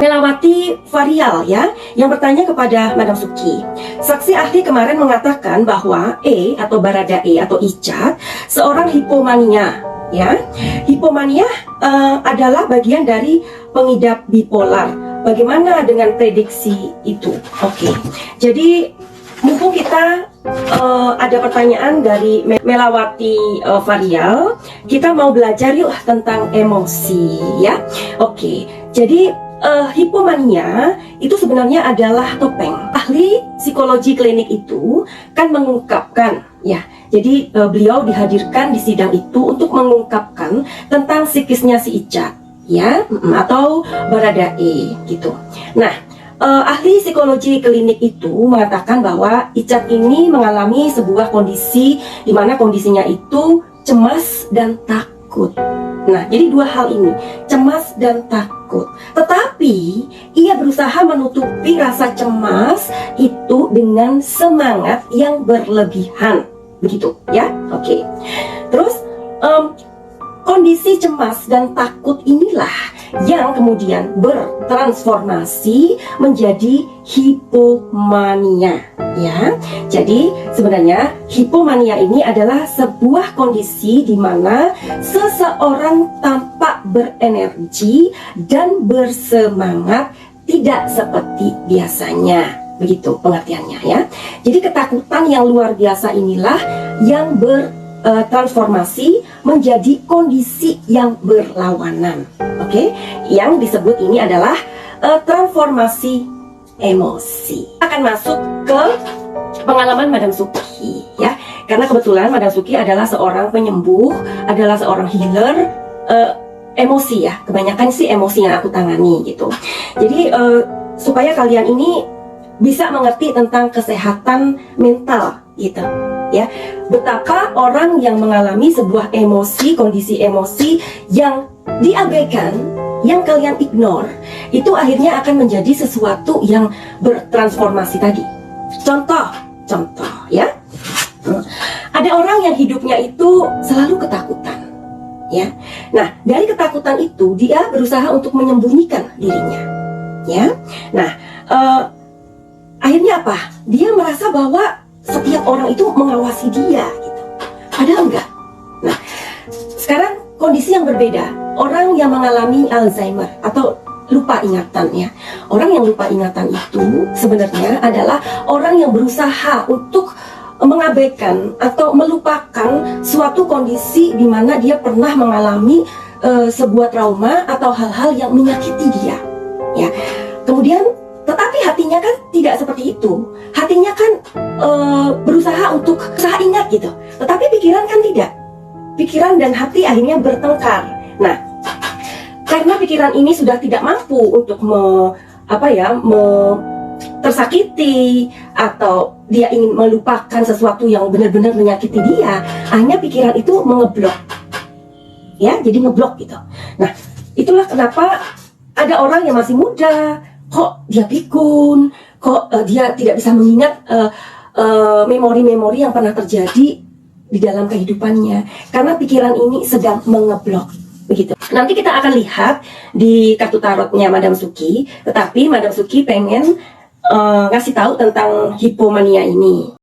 Melawati Varial ya, yang bertanya kepada Madam Suki. Saksi ahli kemarin mengatakan bahwa E atau Baradae atau Icat seorang hipomania ya. Hipomania adalah bagian dari pengidap bipolar. Bagaimana dengan prediksi itu? Oke. Jadi mumpung kita ada pertanyaan dari Melawati Varial, kita mau belajar yuk tentang emosi ya. Oke. Jadi hipomania itu sebenarnya adalah topeng. Ahli psikologi klinik itu kan mengungkapkan ya. Jadi beliau dihadirkan di sidang itu untuk mengungkapkan tentang psikisnya si Icat ya, atau Baradae gitu. Nah, ahli psikologi klinik itu mengatakan bahwa Icat ini mengalami sebuah kondisi di mana kondisinya itu cemas dan takut. Nah, jadi dua hal ini, cemas dan takut. Tetapi ia berusaha menutupi rasa cemas itu dengan semangat yang berlebihan. Begitu ya. Oke. Terus kondisi cemas dan takut inilah yang kemudian bertransformasi menjadi hipomania ya. Jadi sebenarnya hipomania ini adalah sebuah kondisi di mana seseorang tampak berenergi dan bersemangat tidak seperti biasanya. Begitu pengertiannya ya. Jadi ketakutan yang luar biasa inilah yang bertransformasi menjadi kondisi yang berlawanan. Oke, yang disebut ini adalah transformasi emosi. Akan masuk ke pengalaman Madam Suki ya, karena kebetulan Madam Suki adalah seorang penyembuh, adalah seorang healer emosi ya. Kebanyakan sih emosi yang aku tangani gitu. Jadi supaya kalian ini bisa mengerti tentang kesehatan mental gitu ya. Betapa orang yang mengalami sebuah emosi, kondisi emosi yang diabaikan, yang kalian ignore, itu akhirnya akan menjadi sesuatu yang bertransformasi tadi. Contoh ya. Ada orang yang hidupnya itu selalu ketakutan ya. Nah, dari ketakutan itu dia berusaha untuk menyembunyikan dirinya ya. Nah, akhirnya apa? Dia merasa bahwa setiap orang itu mengawasi dia gitu. Padahal enggak. Nah, sekarang kondisi yang berbeda. Orang yang mengalami Alzheimer atau lupa ingatan ya. Orang yang lupa ingatan itu sebenarnya adalah orang yang berusaha untuk mengabaikan atau melupakan suatu kondisi di mana dia pernah mengalami sebuah trauma atau hal-hal yang menyakiti dia ya. Kemudian tetapi hatinya kan tidak seperti itu. Hatinya kan berusaha untuk ingat gitu. Tetapi pikiran kan tidak. Pikiran dan hati akhirnya bertengkar. Nah, karena pikiran ini sudah tidak mampu untuk tersakiti atau dia ingin melupakan sesuatu yang benar-benar menyakiti dia, hanya pikiran itu mengeblok. Ya, jadi ngeblok gitu. Nah, itulah kenapa ada orang yang masih muda, kok dia pikun, kok dia tidak bisa mengingat memori-memori yang pernah terjadi di dalam kehidupannya, karena pikiran ini sedang mengeblok. Begitu. Nanti kita akan lihat di kartu tarotnya Madam Suki, tetapi Madam Suki pengen ngasih tahu tentang hipomania ini.